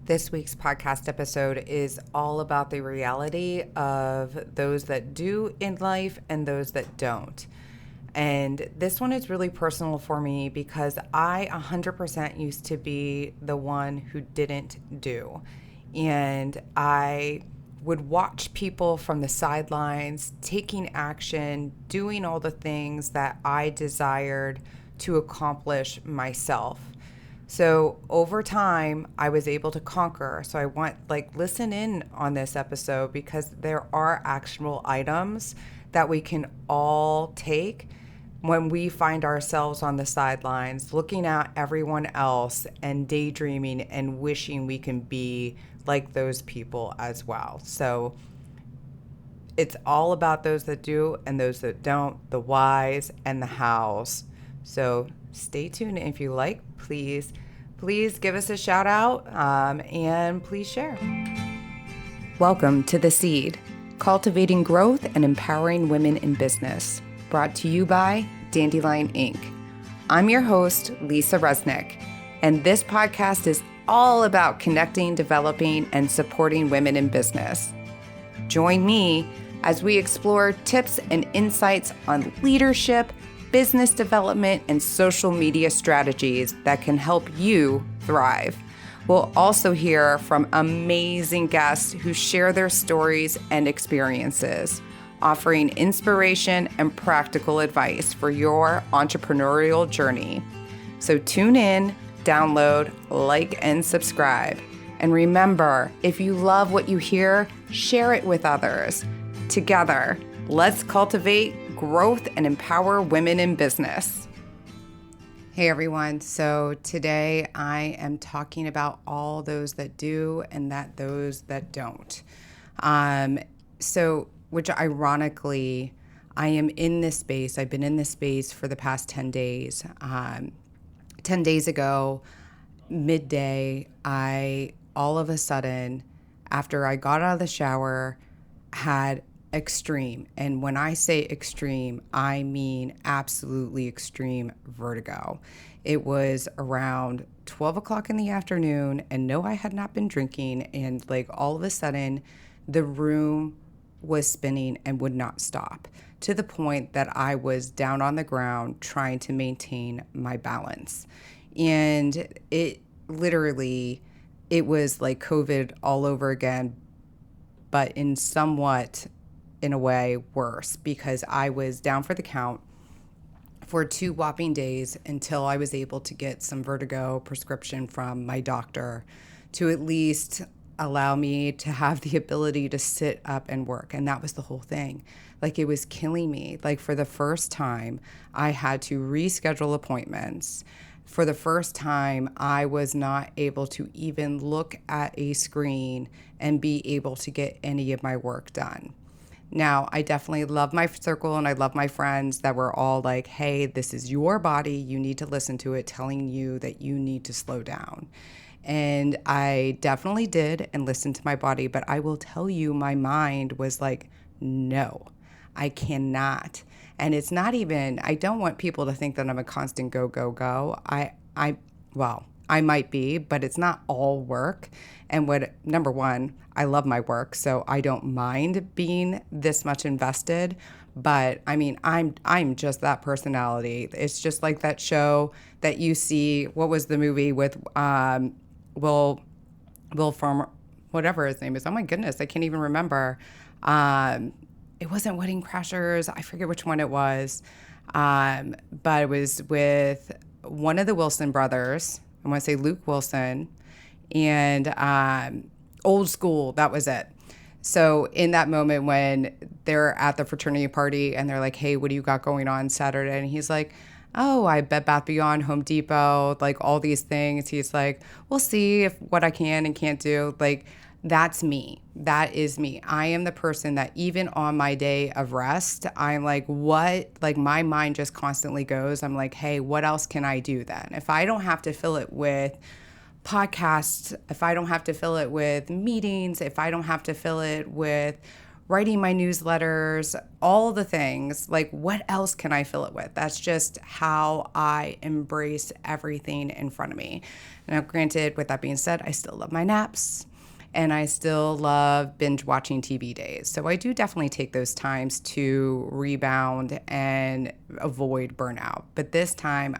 This week's podcast episode is all about the reality of those that do in life and those that don't. And this one is really personal for me because I 100% used to be the one who didn't do. And I would watch people from the sidelines taking action, doing all the things that I desired to accomplish myself. So over time, I was able to conquer. So I want, listen in on this episode because there are actionable items that we can all take when we find ourselves on the sidelines, looking at everyone else and daydreaming and wishing we can be like those people as well. So it's all about those that do and those that don't, the whys and the hows. So stay tuned. If you like, please give us a shout out and please share. Welcome to The Seed, cultivating growth and empowering women in business, brought to you by Dandelion-Inc. I'm your host, Lisa Resnick, and this podcast is all about connecting, developing, and supporting women in business. Join me as we explore tips and insights on leadership, business development, and social media strategies that can help you thrive. We'll also hear from amazing guests who share their stories and experiences, offering inspiration and practical advice for your entrepreneurial journey. So tune in, download, like, and subscribe. And remember, if you love what you hear, share it with others. Together, let's cultivate growth and empower women in business. Hey everyone, so today I am talking about all those that do and those that don't. Which ironically, I am in this space. I've been in this space for the past 10 days. 10 days ago, midday, I all of a sudden, after I got out of the shower, had extreme. And when I say extreme, I mean absolutely extreme vertigo. It was around 12 o'clock in the afternoon, and no, I had not been drinking. And all of a sudden, the room was spinning and would not stop, to the point that I was down on the ground trying to maintain my balance. And it was like COVID all over again, but in a way worse, because I was down for the count for 2 whopping days until I was able to get some vertigo prescription from my doctor to at least allow me to have the ability to sit up and work. And that was the whole thing. It was killing me. For the first time, I had to reschedule appointments. For the first time, I was not able to even look at a screen and be able to get any of my work done. Now, I definitely love my circle and I love my friends that were all like, hey, this is your body. You need to listen to it telling you that you need to slow down. And I definitely did and listened to my body. But I will tell you, my mind was like, no, I cannot. And it's not even, I don't want people to think that I'm a constant go, go, go. I might be, but it's not all work. And number one, I love my work, so I don't mind being this much invested. But I mean, I'm just that personality. It's just like that show that you see. What was the movie with Will Farmer, whatever his name is? Oh my goodness, I can't even remember. It wasn't Wedding Crashers. I forget which one it was, but it was with one of the Wilson brothers. I want to say Luke Wilson, and Old School, that was it. So in that moment when they're at the fraternity party and they're like, hey, what do you got going on Saturday? And he's like, oh, I Bed Bath Beyond, Home Depot, all these things. He's like, we'll see what I can and can't do. That's me. That is me. I am the person that even on my day of rest, I'm like, what? My mind just constantly goes. I'm like, hey, what else can I do then? If I don't have to fill it with podcasts, if I don't have to fill it with meetings, if I don't have to fill it with writing my newsletters, all the things. Like, what else can I fill it with? That's just how I embrace everything in front of me. Now, granted, with that being said, I still love my naps and I still love binge watching TV days. So I do definitely take those times to rebound and avoid burnout. But this time,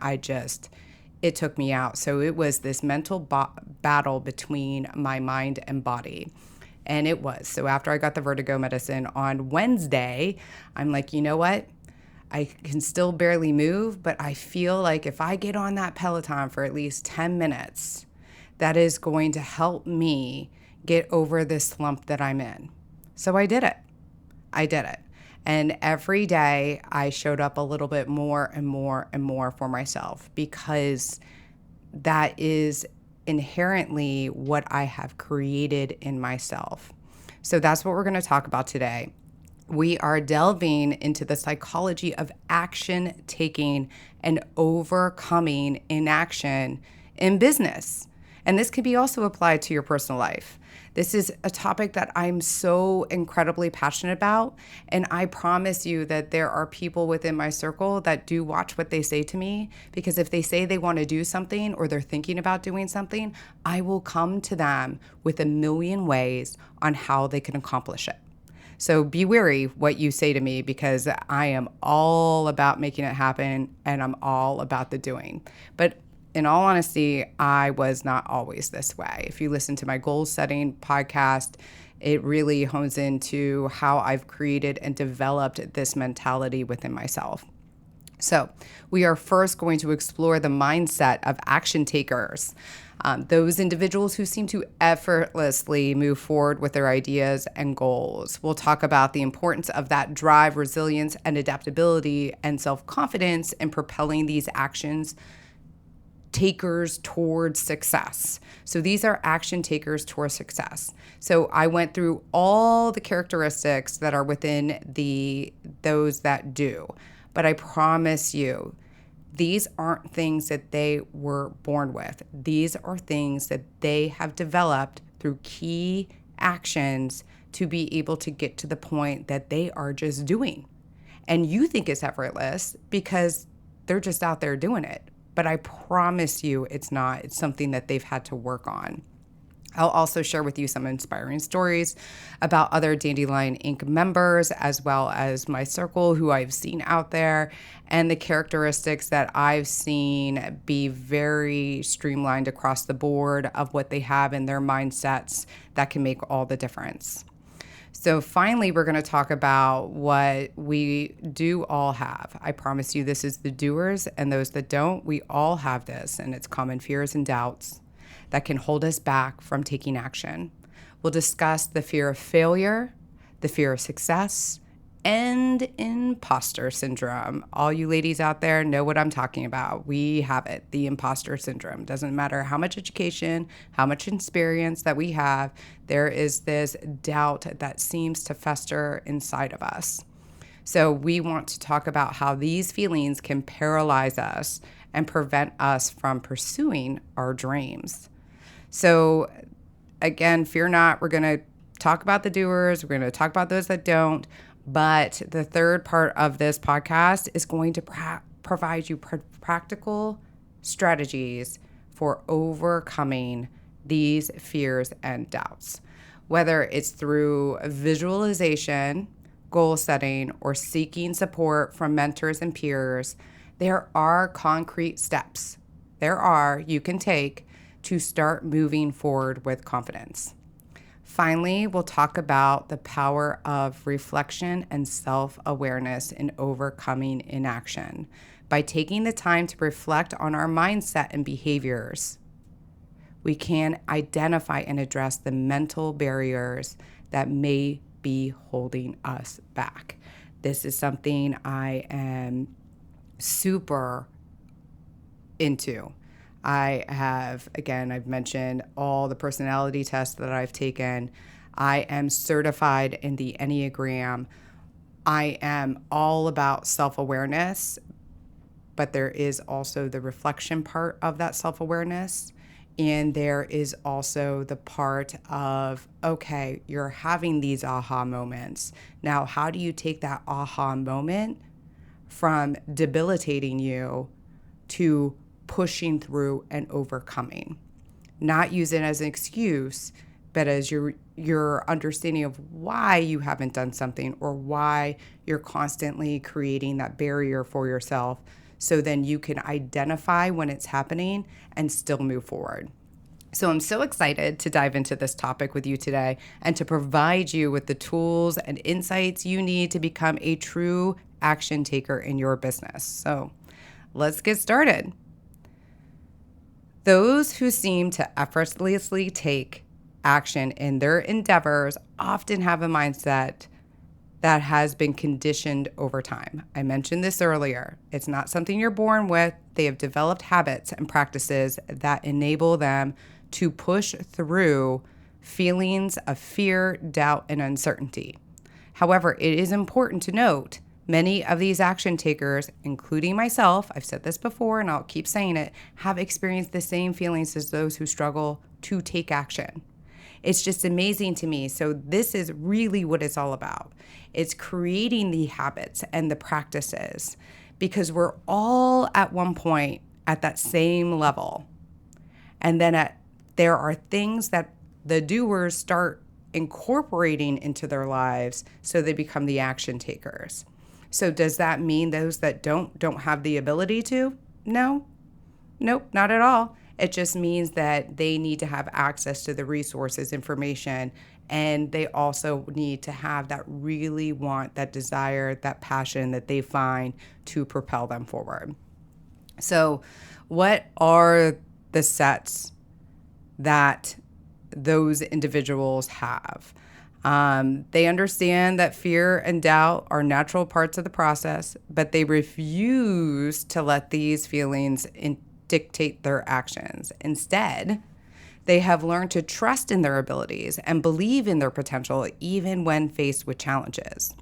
it took me out. So it was this mental battle between my mind and body. And it was. So after I got the vertigo medicine on Wednesday, I'm like, you know what? I can still barely move, but I feel like if I get on that Peloton for at least 10 minutes, that is going to help me get over this slump that I'm in. So I did it. I did it. And every day I showed up a little bit more and more and more for myself, because that is inherently what I have created in myself. So that's what we're going to talk about today. We are delving into the psychology of action taking and overcoming inaction in business. And this can be also applied to your personal life. This is a topic that I'm so incredibly passionate about. And I promise you that there are people within my circle that do watch what they say to me, because if they say they want to do something or they're thinking about doing something, I will come to them with a million ways on how they can accomplish it. So be wary what you say to me, because I am all about making it happen and I'm all about the doing. But in all honesty, I was not always this way. If you listen to my goal setting podcast, it really hones into how I've created and developed this mentality within myself. So we are first going to explore the mindset of action takers, those individuals who seem to effortlessly move forward with their ideas and goals. We'll talk about the importance of that drive, resilience, and adaptability and self-confidence in propelling these actions takers towards success. So these are action takers towards success. So I went through all the characteristics that are within those that do. But I promise you, these aren't things that they were born with. These are things that they have developed through key actions to be able to get to the point that they are just doing. And you think it's effortless because they're just out there doing it. But I promise you it's not. It's something that they've had to work on. I'll also share with you some inspiring stories about other Dandelion-Inc. members, as well as my circle who I've seen out there, and the characteristics that I've seen be very streamlined across the board of what they have in their mindsets that can make all the difference. So finally, we're going to talk about what we do all have. I promise you, this is the doers and those that don't. We all have this, and it's common fears and doubts that can hold us back from taking action. We'll discuss the fear of failure, the fear of success, and imposter syndrome. All you ladies out there know what I'm talking about. We have it, the imposter syndrome. Doesn't matter how much education, how much experience that we have, there is this doubt that seems to fester inside of us. So we want to talk about how these feelings can paralyze us and prevent us from pursuing our dreams. So again, fear not. We're going to talk about the doers. We're going to talk about those that don't. But the third part of this podcast is going to provide you practical strategies for overcoming these fears and doubts, whether it's through visualization, goal setting, or seeking support from mentors and peers. There are concrete steps you can take to start moving forward with confidence. Finally, we'll talk about the power of reflection and self-awareness in overcoming inaction. By taking the time to reflect on our mindset and behaviors, we can identify and address the mental barriers that may be holding us back. This is something I am super into. I've mentioned all the personality tests that I've taken. I am certified in the Enneagram. I am all about self-awareness, but there is also the reflection part of that self-awareness. And there is also the part of, okay, you're having these aha moments. Now, how do you take that aha moment from debilitating you to pushing through and overcoming? Not use it as an excuse, but as your understanding of why you haven't done something or why you're constantly creating that barrier for yourself, so then you can identify when it's happening and still move forward. So I'm so excited to dive into this topic with you today and to provide you with the tools and insights you need to become a true action taker in your business. So let's get started. Those who seem to effortlessly take action in their endeavors often have a mindset that has been conditioned over time. I mentioned this earlier. It's not something you're born with. They have developed habits and practices that enable them to push through feelings of fear, doubt, and uncertainty. However, it is important to note many of these action takers, including myself, I've said this before and I'll keep saying it, have experienced the same feelings as those who struggle to take action. It's just amazing to me. So this is really what it's all about. It's creating the habits and the practices, because we're all at one point at that same level. And then there are things that the doers start incorporating into their lives so they become the action takers. So does that mean those that don't have the ability to? No. Nope, not at all. It just means that they need to have access to the resources, information, and they also need to have that really want, that desire, that passion that they find to propel them forward. So what are the sets that those individuals have? They understand that fear and doubt are natural parts of the process, but they refuse to let these feelings dictate their actions. Instead, they have learned to trust in their abilities and believe in their potential even when faced with challenges.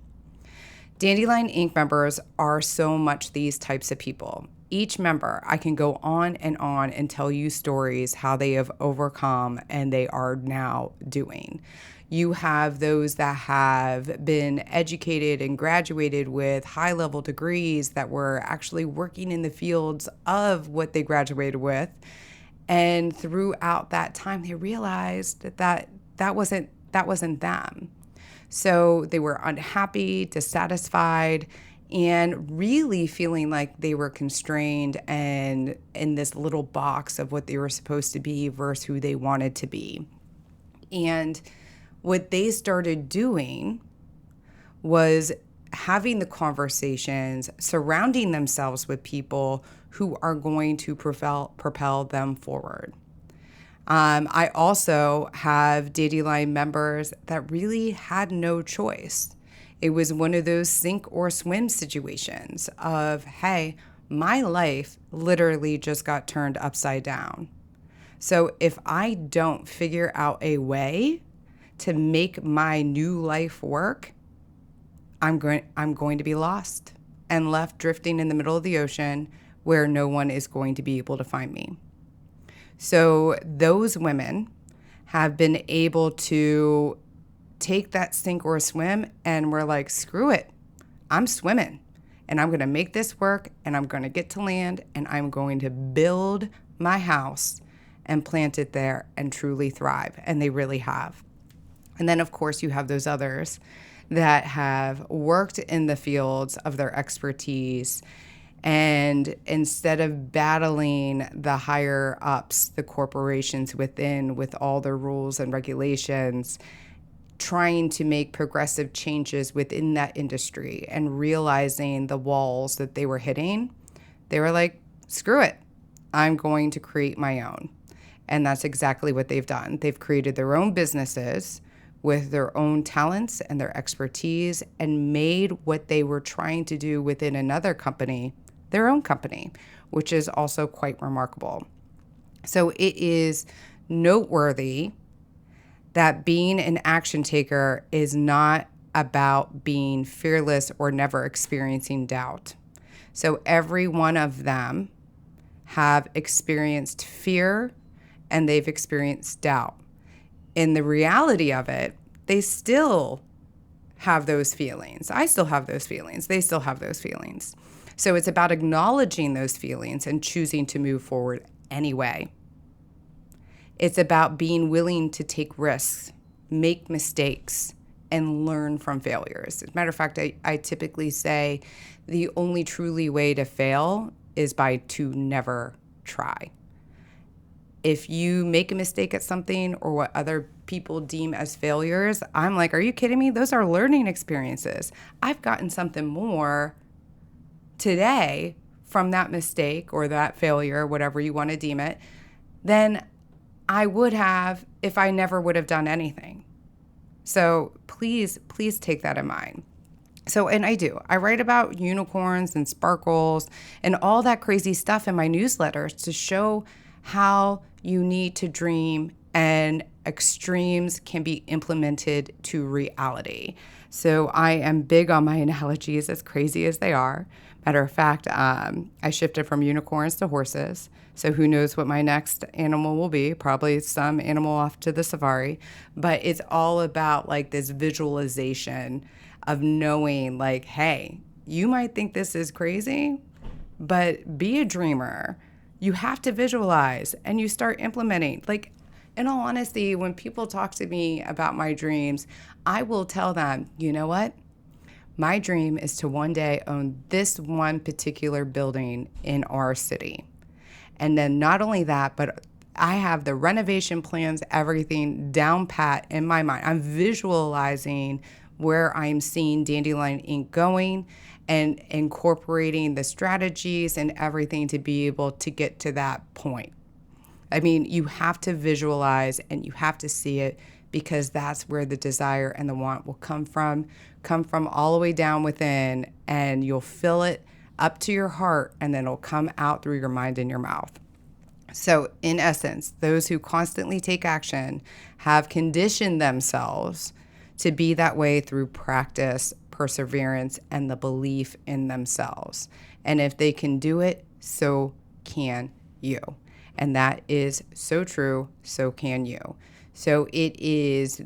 Dandelion-Inc. members are so much these types of people. Each member, I can go on and tell you stories how they have overcome and they are now doing. You have those that have been educated and graduated with high-level degrees that were actually working in the fields of what they graduated with. And throughout that time, they realized that wasn't them. So they were unhappy, dissatisfied, and really feeling like they were constrained and in this little box of what they were supposed to be versus who they wanted to be. And what they started doing was having the conversations, surrounding themselves with people who are going to propel them forward. I also have Dandelion members that really had no choice. It was one of those sink or swim situations of, hey, my life literally just got turned upside down. So if I don't figure out a way to make my new life work, I'm going to be lost and left drifting in the middle of the ocean where no one is going to be able to find me. So those women have been able to take that sink or swim and we're like, screw it. I'm swimming and I'm going to make this work and I'm going to get to land and I'm going to build my house and plant it there and truly thrive. And they really have. And then, of course, you have those others that have worked in the fields of their expertise. And instead of battling the higher ups, the corporations within with all their rules and regulations, trying to make progressive changes within that industry and realizing the walls that they were hitting, they were like, screw it. I'm going to create my own. And that's exactly what they've done. They've created their own businesses with their own talents and their expertise and made what they were trying to do within another company their own company, which is also quite remarkable. So it is noteworthy that being an action taker is not about being fearless or never experiencing doubt. So every one of them have experienced fear and they've experienced doubt. In the reality of it, they still have those feelings. I still have those feelings. They still have those feelings. So it's about acknowledging those feelings and choosing to move forward anyway. It's about being willing to take risks, make mistakes, and learn from failures. As a matter of fact, I typically say the only truly way to fail is to never try. If you make a mistake at something or what other people deem as failures, I'm like, are you kidding me? Those are learning experiences. I've gotten something more today from that mistake or that failure, whatever you want to deem it, than I would have if I never would have done anything. So please take that in mind. So, and I do. I write about unicorns and sparkles and all that crazy stuff in my newsletters to show how you need to dream and extremes can be implemented to reality. So I am big on my analogies, as crazy as they are. Matter of fact, I shifted from unicorns to horses. So who knows what my next animal will be? Probably some animal off to the safari. But it's all about like this visualization of knowing like, hey, you might think this is crazy, but be a dreamer. You have to visualize and you start implementing. Like, in all honesty, when people talk to me about my dreams, I will tell them, you know what? My dream is to one day own this one particular building in our city. And then not only that, but I have the renovation plans, everything down pat in my mind. I'm visualizing where I'm seeing Dandelion-Inc. going and incorporating the strategies and everything to be able to get to that point. I mean, you have to visualize and you have to see it because that's where the desire and the want will come from all the way down within, and you'll fill it up to your heart and then it'll come out through your mind and your mouth. So in essence, those who constantly take action have conditioned themselves to be that way through practice, perseverance, and the belief in themselves. And if they can do it, so can you. And that is so true, so can you. So it is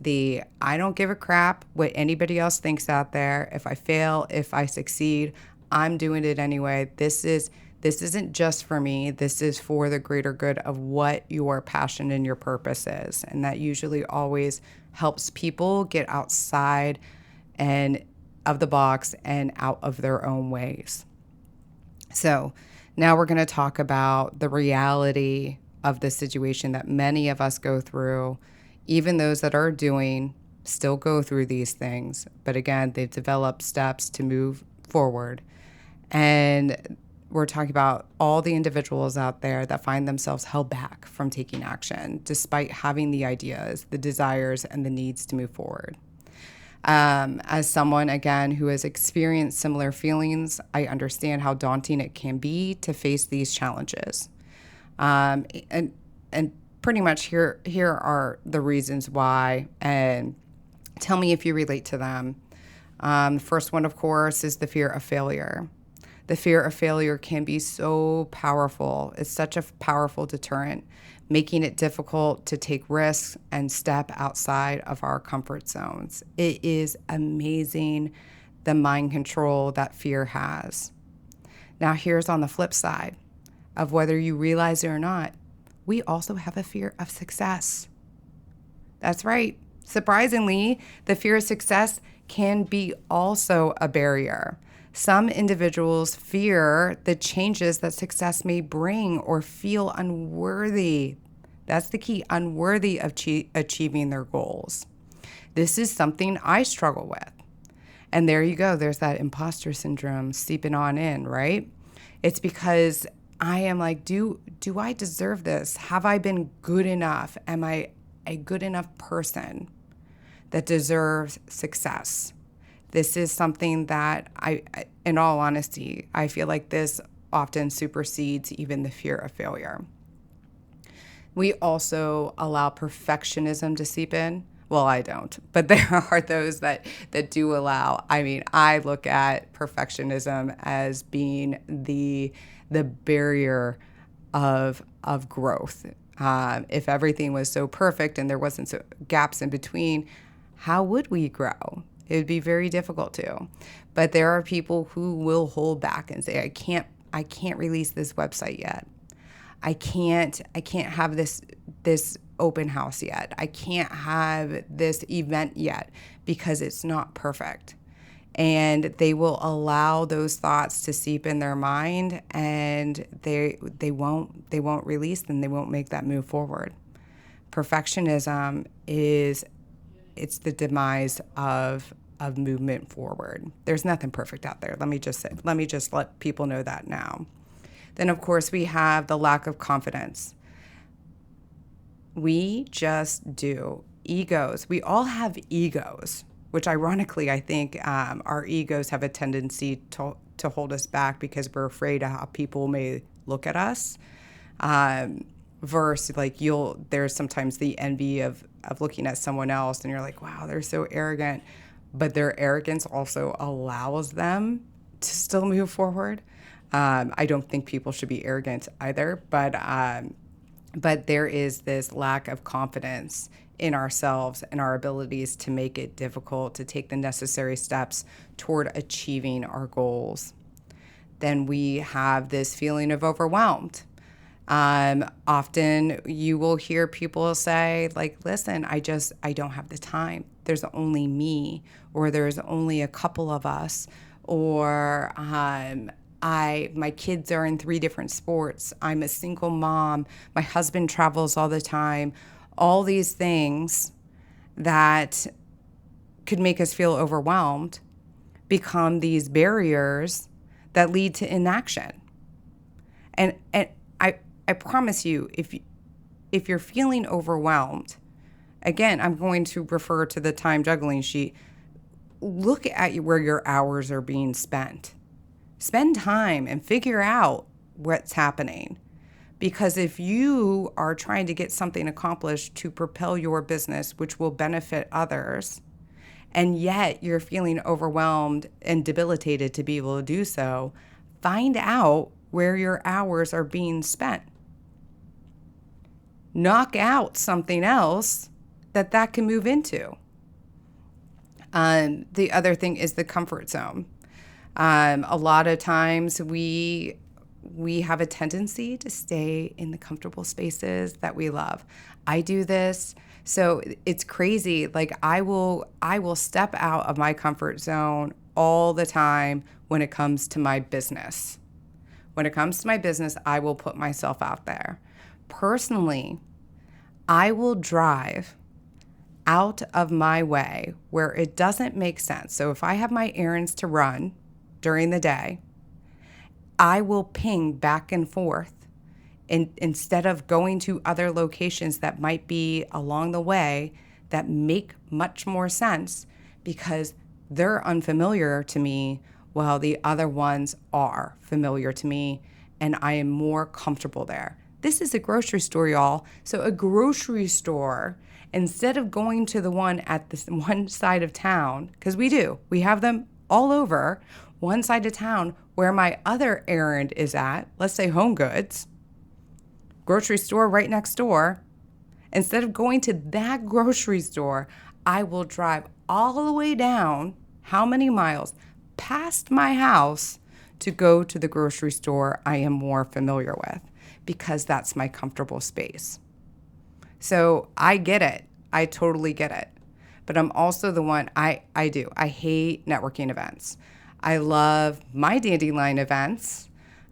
I don't give a crap what anybody else thinks out there. If I fail, if I succeed, I'm doing it anyway. This isn't just for me. This is for the greater good of what your passion and your purpose is. And that usually always helps people get outside and of the box and out of their own ways. So now we're going to talk about the reality of the situation that many of us go through. Even those that are doing still go through these things. But again, they've developed steps to move forward. And we're talking about all the individuals out there that find themselves held back from taking action, despite having the ideas, the desires, and the needs to move forward. As someone, again, who has experienced similar feelings, I understand how daunting it can be to face these challenges. And pretty much here are the reasons why, and tell me if you relate to them. The first one, of course, is the fear of failure. The fear of failure can be so powerful. It's such a powerful deterrent, making it difficult to take risks and step outside of our comfort zones. It is amazing the mind control that fear has. Now, here's on the flip side of whether you realize it or not, we also have a fear of success. That's right. Surprisingly, the fear of success can be also a barrier. Some individuals fear the changes that success may bring or feel unworthy. That's the key, unworthy of achieving their goals. This is something I struggle with. And there you go. There's that imposter syndrome seeping on in, right? It's because I am like, do I deserve this? Have I been good enough? Am I a good enough person that deserves success? This is something that in all honesty, I feel like this often supersedes even the fear of failure. We also allow perfectionism to seep in. Well, I don't, but there are those that do allow. I mean, I look at perfectionism as being the barrier of growth. If everything was so perfect and there wasn't so gaps in between, how would we grow? It would be very difficult to. But there are people who will hold back and say, I can't release this website yet. I can't have this open house yet. I can't have this event yet because it's not perfect. And they will allow those thoughts to seep in their mind, and they won't release them. They won't make that move forward. Perfectionism it's the demise of movement forward. There's nothing perfect out there. Let me just let people know that now. Then, of course, we have the lack of confidence. We just do. Egos. We all have egos, which ironically, I think our egos have a tendency to hold us back because we're afraid of how people may look at us. Versus there's sometimes the envy of looking at someone else and you're like, wow, they're so arrogant. But their arrogance also allows them to still move forward. I don't think people should be arrogant either, but there is this lack of confidence in ourselves and our abilities to make it difficult to take the necessary steps toward achieving our goals. Then we have this feeling of overwhelmed. Often you will hear people say, like, listen, I don't have the time. There's only me, or there's only a couple of us, or my kids are in 3 different sports. I'm a single mom. My husband travels all the time. All these things that could make us feel overwhelmed become these barriers that lead to inaction. And I promise you, if you're feeling overwhelmed, again, I'm going to refer to the time juggling sheet. Look at where your hours are being spent. Spend time and figure out what's happening. Because if you are trying to get something accomplished to propel your business, which will benefit others, and yet you're feeling overwhelmed and debilitated to be able to do so, find out where your hours are being spent. Knock out something else that can move into. The other thing is the comfort zone. A lot of times we have a tendency to stay in the comfortable spaces that we love. I do this. So it's crazy. Like I will step out of my comfort zone all the time when it comes to my business. When it comes to my business, I will put myself out there. Personally, I will drive out of my way where it doesn't make sense. So if I have my errands to run during the day, I will ping back and forth instead of going to other locations that might be along the way that make much more sense because they're unfamiliar to me while the other ones are familiar to me and I am more comfortable there. This is a grocery store, y'all. So a grocery store, instead of going to the one at this one side of town, because we have them all over, one side of town where my other errand is at, let's say Home Goods, grocery store right next door. Instead of going to that grocery store, I will drive all the way down, how many miles, past my house to go to the grocery store I am more familiar with because that's my comfortable space. So I get it. I totally get it. But I'm also the one, I hate networking events. I love my Dandelion events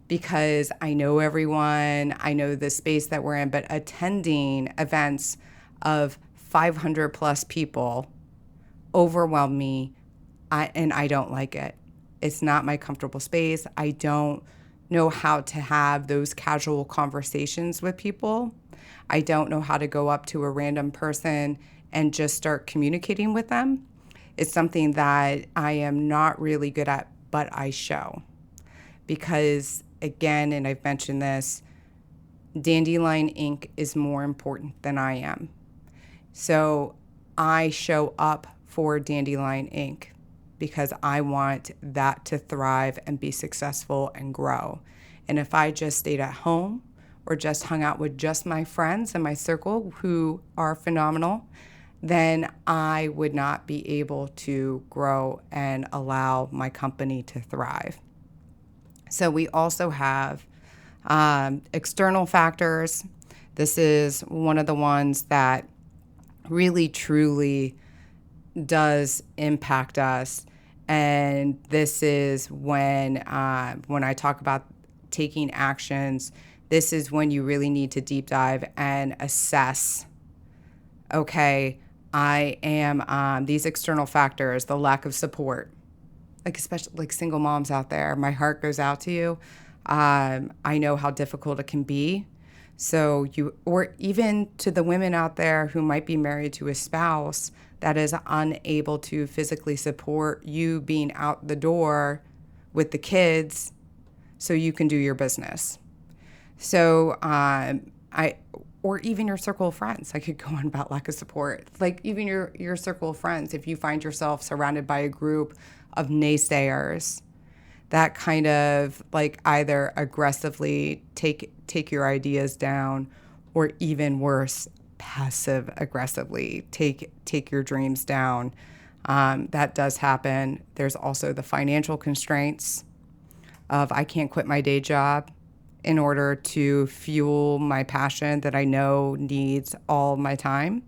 because I know everyone, I know the space that we're in, but attending events of 500 plus people overwhelm me, and I don't like it. It's not my comfortable space. I don't know how to have those casual conversations with people. I don't know how to go up to a random person and just start communicating with them. It's something that I am not really good at, but I show. Because again, and I've mentioned this, Dandelion-Inc. is more important than I am. So I show up for Dandelion-Inc. because I want that to thrive and be successful and grow. And if I just stayed at home or just hung out with just my friends in my circle who are phenomenal, then I would not be able to grow and allow my company to thrive. So we also have external factors. This is one of the ones that really, truly does impact us. And this is when I talk about taking actions, this is when you really need to deep dive and assess, okay, I am these external factors, the lack of support, like especially like single moms out there, my heart goes out to you. I know how difficult it can be. So or even to the women out there who might be married to a spouse that is unable to physically support you being out the door with the kids so you can do your business. So or even your circle of friends. I could go on about lack of support. Like even your circle of friends, if you find yourself surrounded by a group of naysayers that kind of like either aggressively take your ideas down, or even worse, passive aggressively take your dreams down. That does happen. There's also the financial constraints of I can't quit my day job in order to fuel my passion that I know needs all my time.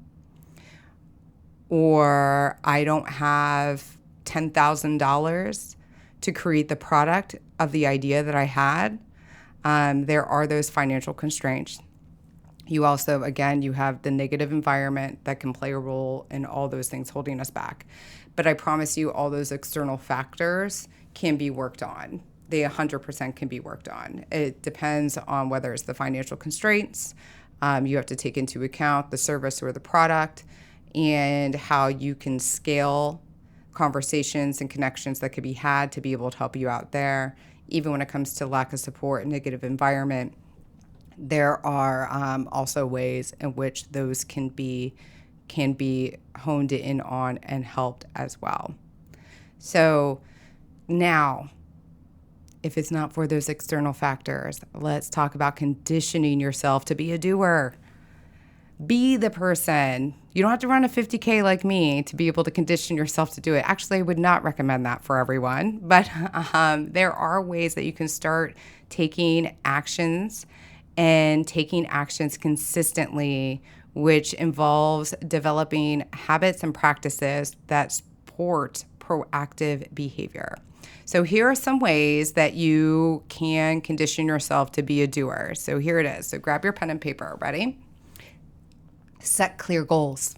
Or I don't have $10,000 to create the product of the idea that I had. There are those financial constraints. You also, again, you have the negative environment that can play a role in all those things holding us back. But I promise you, all those external factors can be worked on. They 100% can be worked on. It depends on whether it's the financial constraints. You have to take into account the service or the product and how you can scale conversations and connections that could be had to be able to help you out there. Even when it comes to lack of support and negative environment, there are also ways in which those can be honed in on and helped as well. So now, if it's not for those external factors, let's talk about conditioning yourself to be a doer. Be the person. You don't have to run a 50K like me to be able to condition yourself to do it. Actually, I would not recommend that for everyone, but there are ways that you can start taking actions and taking actions consistently, which involves developing habits and practices that support proactive behavior. So here are some ways that you can condition yourself to be a doer. So here it is. So grab your pen and paper. Ready? Set clear goals.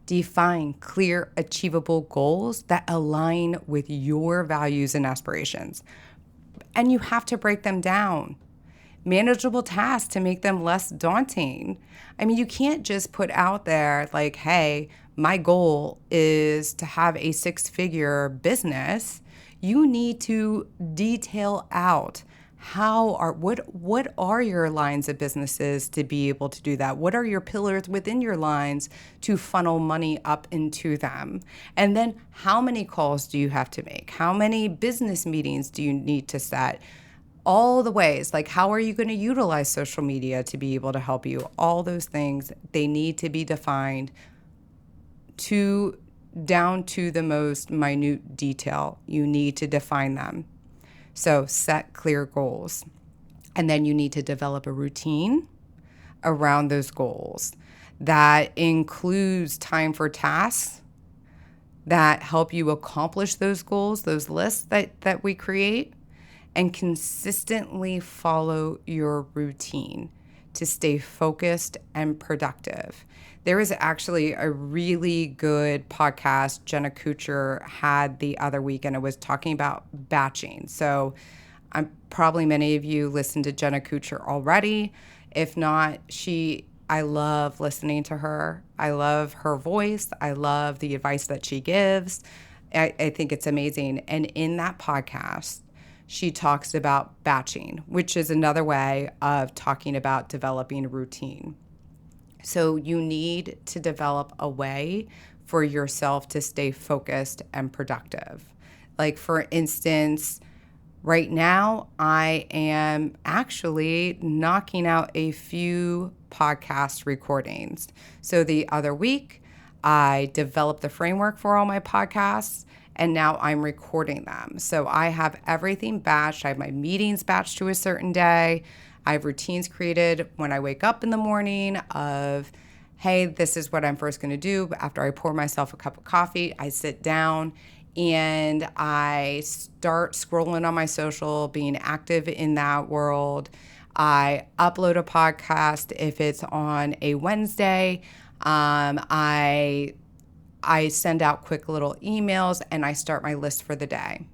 Define clear, achievable goals that align with your values and aspirations. And you have to break them down. Manageable tasks to make them less daunting. I mean, you can't just put out there like, hey, my goal is to have a 6-figure business. You need to detail out what are your lines of businesses to be able to do that? What are your pillars within your lines to funnel money up into them? And then how many calls do you have to make? How many business meetings do you need to set? All the ways, like how are you going to utilize social media to be able to help you? All those things, they need to be defined down to the most minute detail. You need to define them. So set clear goals. And then you need to develop a routine around those goals that includes time for tasks that help you accomplish those goals, those lists that we create, and consistently follow your routine to stay focused and productive. There is actually a really good podcast Jenna Kutcher had the other week, and it was talking about batching. So probably many of you listened to Jenna Kutcher already. If not, I love listening to her. I love her voice. I love the advice that she gives. I think it's amazing. And in that podcast, she talks about batching, which is another way of talking about developing a routine. So you need to develop a way for yourself to stay focused and productive. Like, for instance, Right now, I am actually knocking out a few podcast recordings. So the other week, I developed the framework for all my podcasts, and now I'm recording them. So I have everything batched. I have my meetings batched to a certain day. I have routines created when I wake up in the morning of, hey, this is what I'm first going to do. After I pour myself a cup of coffee, I sit down and I start scrolling on my social, being active in that world. I upload a podcast if it's on a Wednesday. I send out quick little emails and I start my list for the day.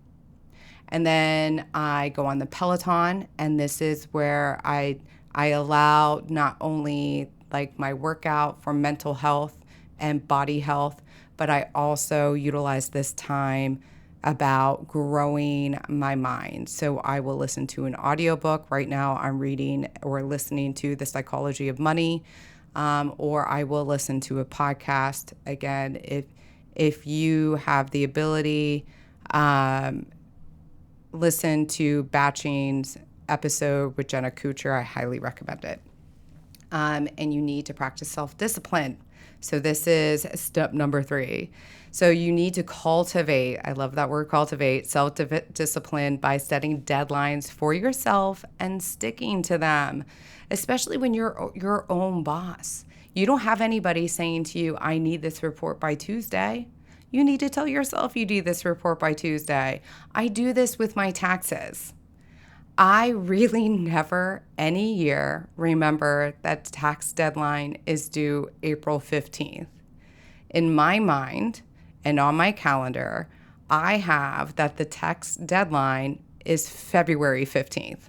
And then I go on the Peloton, and this is where I allow not only like my workout for mental health and body health, but I also utilize this time about growing my mind. So I will listen to an audiobook. Right now I'm reading or listening to The Psychology of Money, or I will listen to a podcast. Again, if you have the ability, listen to Batching's episode with Jenna Kuchar. I highly recommend it. And you need to practice self-discipline. So this is step number 3. So you need to cultivate, I love that word, cultivate, self-discipline by setting deadlines for yourself and sticking to them, especially when you're your own boss. You don't have anybody saying to you, I need this report by Tuesday. You need to tell yourself you need this report by Tuesday. I do this with my taxes. I really never any year remember that tax deadline is due April 15th. In my mind and on my calendar, I have that the tax deadline is February 15th.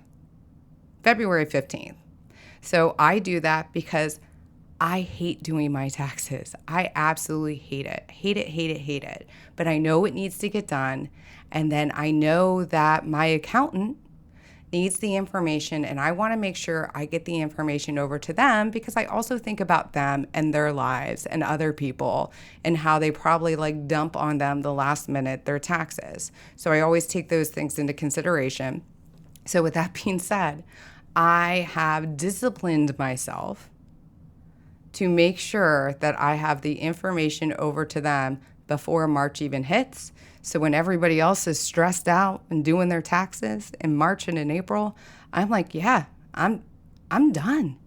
February 15th. So I do that because I hate doing my taxes. I absolutely hate it. Hate it, hate it, hate it. But I know it needs to get done. And then I know that my accountant needs the information, and I want to make sure I get the information over to them because I also think about them and their lives and other people and how they probably like dump on them the last minute their taxes. So I always take those things into consideration. So with that being said, I have disciplined myself to make sure that I have the information over to them before March even hits. So when everybody else is stressed out and doing their taxes in March and in April, I'm like, yeah, I'm done.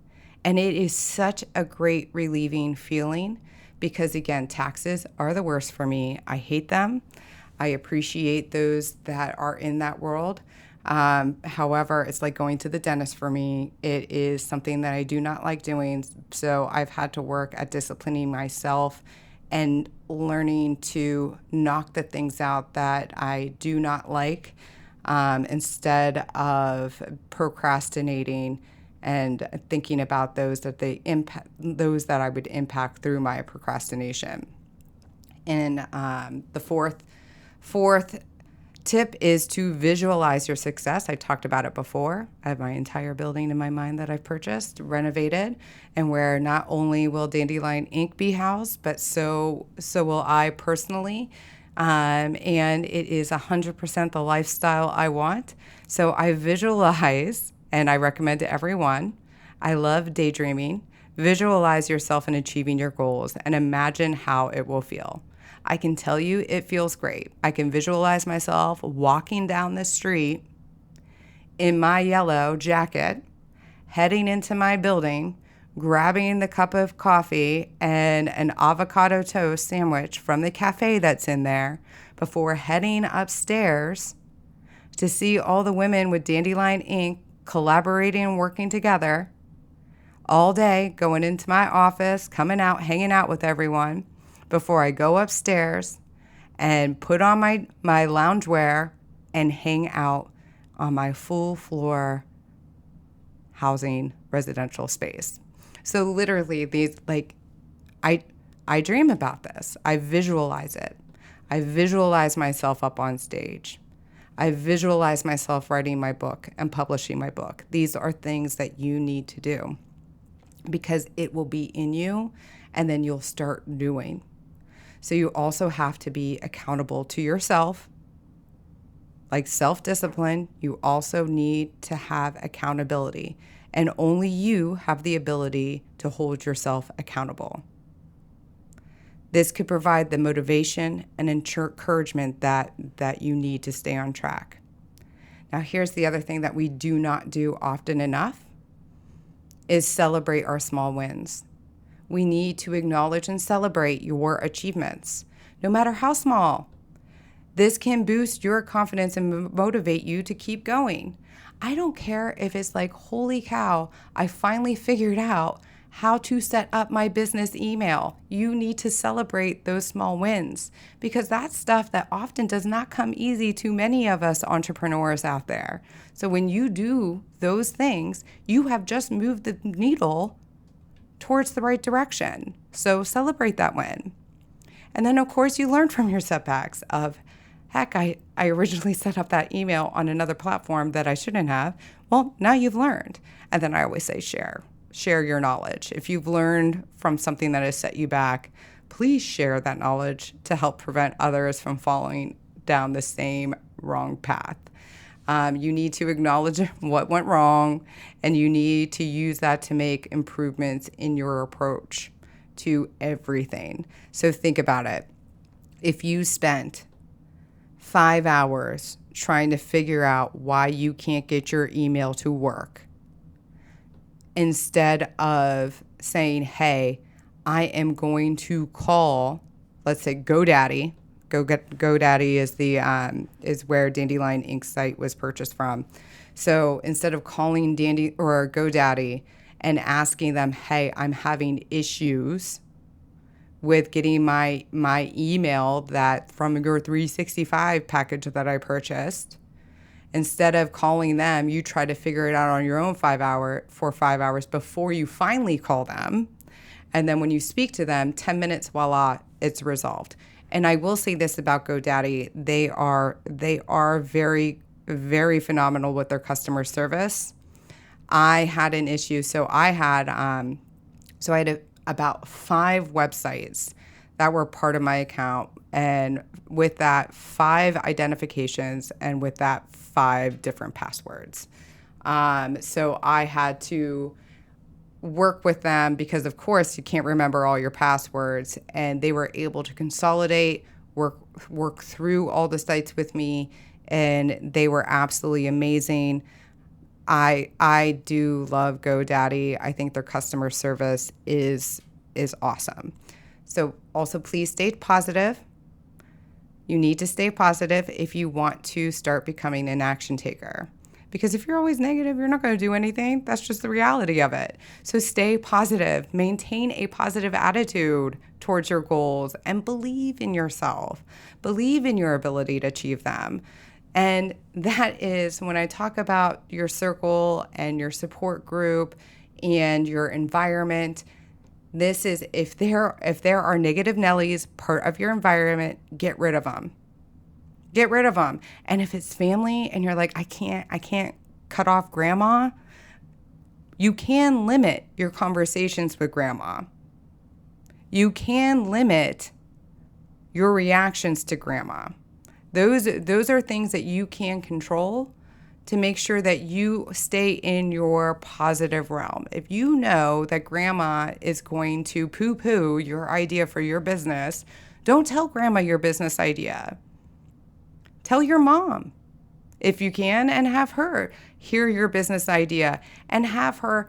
And it is such a great relieving feeling because again, taxes are the worst for me. I hate them. I appreciate those that are in that world. However, it's like going to the dentist for me. It is something that I do not like doing. So I've had to work at disciplining myself and learning to knock the things out that I do not like, instead of procrastinating and thinking about those that I would impact through my procrastination. And the fourth tip is to visualize your success. I talked about it before. I have my entire building in my mind that I've purchased, renovated, and where not only will Dandelion-Inc. be housed, but so will I personally. And it is 100% the lifestyle I want. So I visualize, and I recommend to everyone, I love daydreaming. Visualize yourself in achieving your goals and imagine how it will feel. I can tell you it feels great. I can visualize myself walking down the street in my yellow jacket, heading into my building, grabbing the cup of coffee and an avocado toast sandwich from the cafe that's in there before heading upstairs to see all the women with Dandelion-Inc. collaborating and working together all day, going into my office, coming out, hanging out with everyone, before I go upstairs and put on my loungewear and hang out on my full floor housing residential space. So literally these, like, I dream about this. I visualize it. I visualize myself up on stage. I visualize myself writing my book and publishing my book. These are things that you need to do because it will be in you and then you'll start doing. So you also have to be accountable to yourself, like self-discipline, you also need to have accountability. And only you have the ability to hold yourself accountable. This could provide the motivation and encouragement that you need to stay on track. Now, here's the other thing that we do not do often enough is celebrate our small wins. We need to acknowledge and celebrate your achievements, no matter how small. This can boost your confidence and motivate you to keep going. I don't care if it's like, holy cow, I finally figured out how to set up my business email. You need to celebrate those small wins because that's stuff that often does not come easy to many of us entrepreneurs out there. So when you do those things, you have just moved the needle towards the right direction. So celebrate that win. And then, of course, you learn from your setbacks of, heck, I originally set up that email on another platform that I shouldn't have. Well, now you've learned. And then I always say share your knowledge. If you've learned from something that has set you back, please share that knowledge to help prevent others from falling down the same wrong path. You need to acknowledge what went wrong, and you need to use that to make improvements in your approach to everything. So think about it. If you spent 5 hours trying to figure out why you can't get your email to work, instead of saying, hey, I am going to call, let's say GoDaddy. GoDaddy is where Dandelion-Inc site was purchased from. So instead of calling GoDaddy and asking them, hey, I'm having issues with getting my email that from your 365 package that I purchased, instead of calling them, you try to figure it out on your own for 5 hours before you finally call them. And then when you speak to them, 10 minutes, voila, it's resolved. And I will say this about GoDaddy. They are very, very phenomenal with their customer service. I had an issue. So I had about 5 websites that were part of my account. And with that, 5 identifications, and with that, 5 different passwords. So I had to work with them because, of course, you can't remember all your passwords. And they were able to consolidate, work through all the sites with me, and they were absolutely amazing. I do love GoDaddy. I think their customer service is awesome. So also, please stay positive. You need to stay positive if you want to start becoming an action taker. Because if you're always negative, you're not going to do anything. That's just the reality of it. So stay positive. Maintain a positive attitude towards your goals and believe in yourself. Believe in your ability to achieve them. And that is when I talk about your circle and your support group and your environment. This is if there are negative Nellies part of your environment, get rid of them. Get rid of them. And if it's family and you're like, I can't cut off grandma, you can limit your conversations with grandma. You can limit your reactions to grandma. Those are things that you can control to make sure that you stay in your positive realm. If you know that grandma is going to poo-poo your idea for your business, don't tell grandma your business idea. Tell your mom if you can, and have her hear your business idea and have her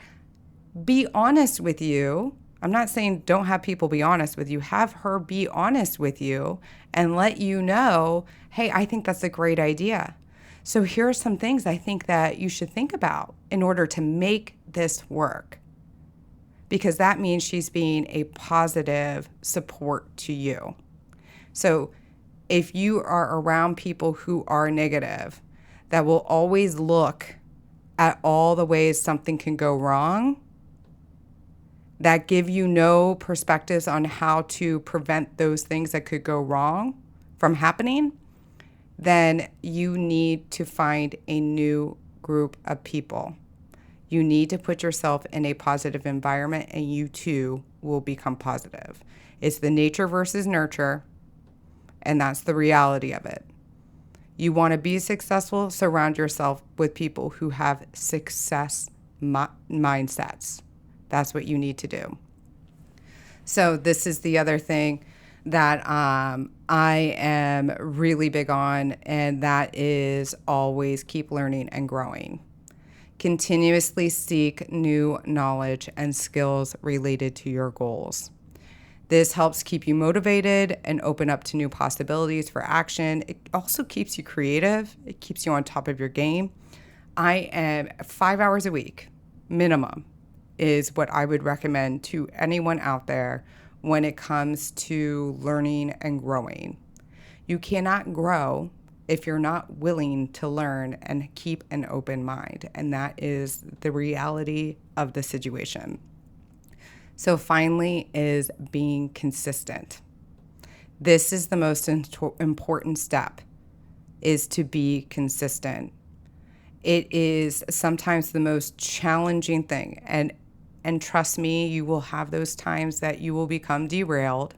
be honest with you. I'm not saying don't have people be honest with you. Have her be honest with you and let you know, hey, I think that's a great idea. So here are some things I think that you should think about in order to make this work, because that means she's being a positive support to you. So if you are around people who are negative, that will always look at all the ways something can go wrong, that give you no perspectives on how to prevent those things that could go wrong from happening, then you need to find a new group of people. You need to put yourself in a positive environment, and you too will become positive. It's the nature versus nurture, and that's the reality of it. You want to be successful, surround yourself with people who have success mindsets. That's what you need to do. So this is the other thing that I am really big on, and that is always keep learning and growing. Continuously seek new knowledge and skills related to your goals. This helps keep you motivated and open up to new possibilities for action. It also keeps you creative. It keeps you on top of your game. I am 5 hours a week, minimum, is what I would recommend to anyone out there when it comes to learning and growing. You cannot grow if you're not willing to learn and keep an open mind. And that is the reality of the situation. So finally is being consistent. This is the most important step, is to be consistent. It is sometimes the most challenging thing. And trust me, you will have those times that you will become derailed.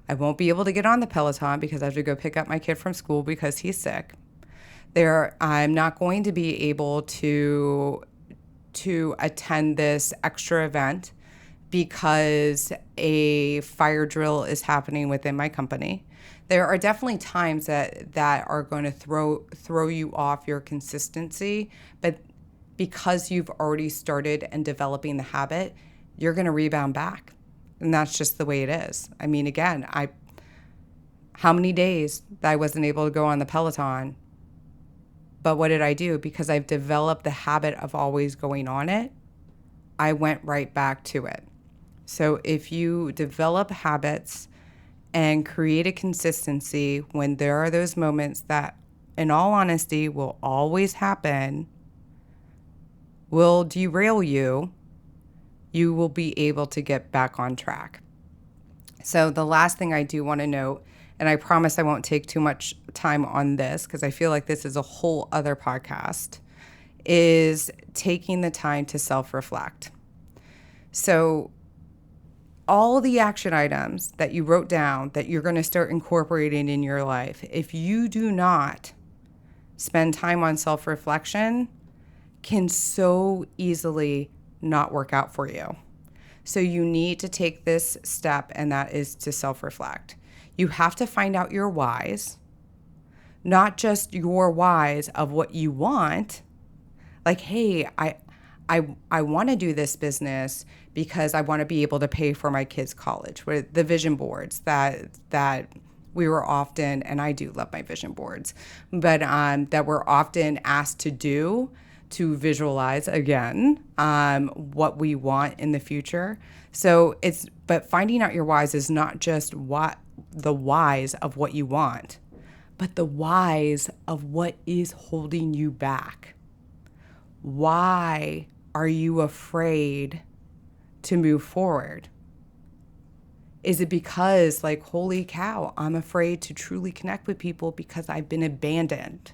I won't be able to get on the Peloton because I have to go pick up my kid from school because he's sick. I'm not going to be able to attend this extra event because a fire drill is happening within my company. There are definitely times that are going to throw you off your consistency, but because you've already started and developing the habit, you're going to rebound back. And that's just the way it is. I mean, again, how many days that I wasn't able to go on the Peloton, but what did I do? Because I've developed the habit of always going on it, I went right back to it. So if you develop habits and create a consistency when there are those moments that, in all honesty, will always happen, will derail you, you will be able to get back on track. So the last thing I do want to note, and I promise I won't take too much time on this because I feel like this is a whole other podcast, is taking the time to self-reflect. So all the action items that you wrote down that you're going to start incorporating in your life, if you do not spend time on self-reflection, can so easily not work out for you. So you need to take this step, and that is to self-reflect. You have to find out your whys, not just your whys of what you want. Like, hey, I want to do this business because I want to be able to pay for my kids' college. With the vision boards that we were often, and I do love my vision boards, but that we're often asked to do, to visualize again what we want in the future. But finding out your whys is not just what the whys of what you want, but the whys of what is holding you back. Why are you afraid to move forward? Is it because, like, holy cow, I'm afraid to truly connect with people because I've been abandoned?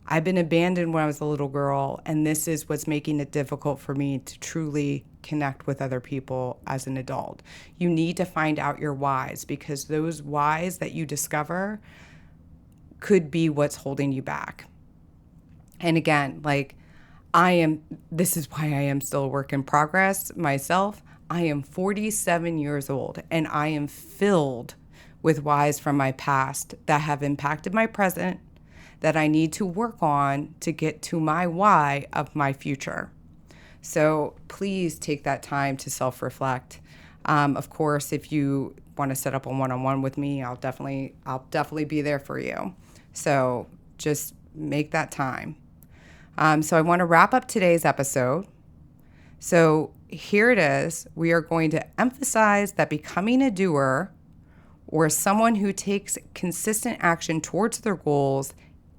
I've been abandoned when I was a little girl, and this is what's making it difficult for me to truly connect with other people as an adult. You need to find out your whys, because those whys that you discover could be what's holding you back. And again, like, this is why I am still a work in progress myself. I am 47 years old, and I am filled with whys from my past that have impacted my present, that I need to work on to get to my why of my future. So please take that time to self-reflect. Of course, if you want to set up a one-on-one with me, I'll definitely be there for you. So just make that time. So I want to wrap up today's episode. So here it is. We are going to emphasize that becoming a doer, or someone who takes consistent action towards their goals,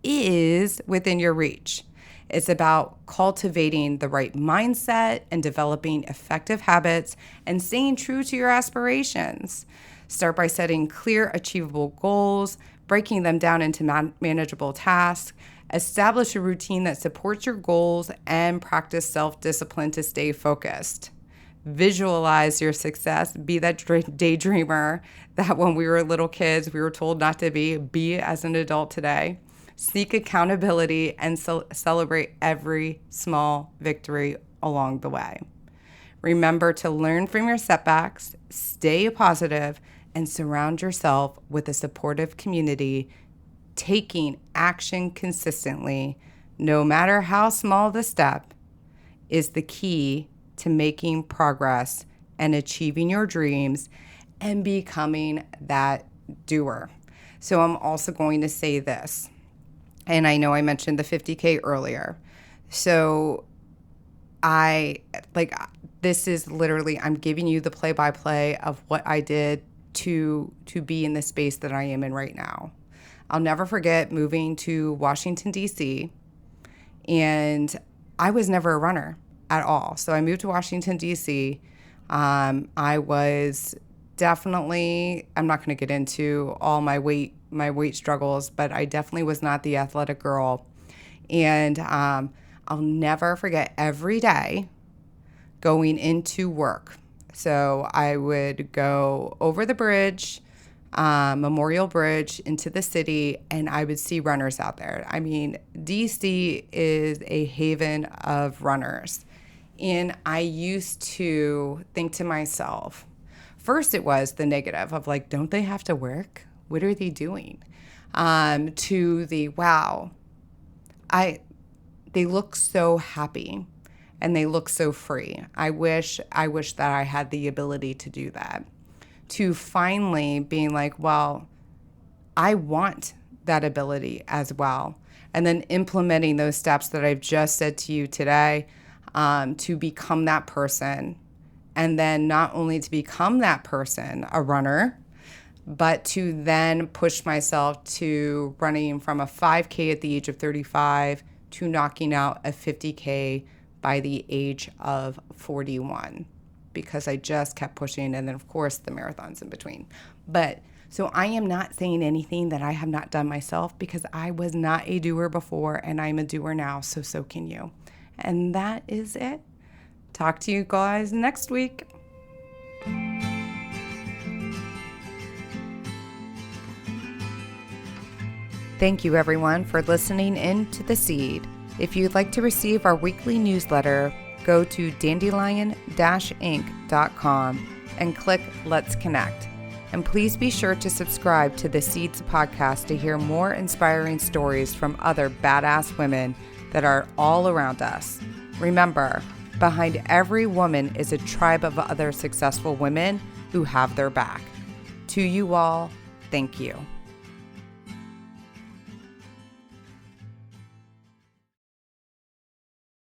is within your reach. It's about cultivating the right mindset and developing effective habits and staying true to your aspirations. Start by setting clear, achievable goals, breaking them down into manageable tasks. Establish a routine that supports your goals, and practice self-discipline to stay focused. Visualize your success. Be that daydreamer that when we were little kids, we were told not to be as an adult today. Seek accountability and celebrate every small victory along the way. Remember to learn from your setbacks, stay positive, and surround yourself with a supportive community. Taking action consistently, no matter how small the step, is the key to making progress and achieving your dreams and becoming that doer. So I'm also going to say this, and I know I mentioned the 50K earlier. So this is literally, I'm giving you the play-by-play of what I did to be in the space that I am in right now. I'll never forget moving to Washington, D.C., and I was never a runner at all. So I moved to Washington, D.C. I was definitely, I'm not going to get into all my weight struggles, but I definitely was not the athletic girl. And I'll never forget every day going into work. So I would go over the bridge, Memorial Bridge, into the city, and I would see runners out there. I mean, DC is a haven of runners. And I used to think to myself, first it was the negative of like, don't they have to work? What are they doing? To the, wow, they look so happy and they look so free. I wish that I had the ability to do that. To finally being like, well, I want that ability as well. And then implementing those steps that I've just said to you today, to become that person. And then not only to become that person, a runner, but to then push myself to running from a 5K at the age of 35 to knocking out a 50K by the age of 41, because I just kept pushing. And then, of course, the marathons in between. But so I am not saying anything that I have not done myself, because I was not a doer before and I'm a doer now. So can you. And that is it. Talk to you guys next week. Thank you, everyone, for listening in to The Seed. If you'd like to receive our weekly newsletter, go to Dandelion-Inc.com and click Let's Connect. And please be sure to subscribe to The Seeds podcast to hear more inspiring stories from other badass women that are all around us. Remember, behind every woman is a tribe of other successful women who have their back. To you all, thank you.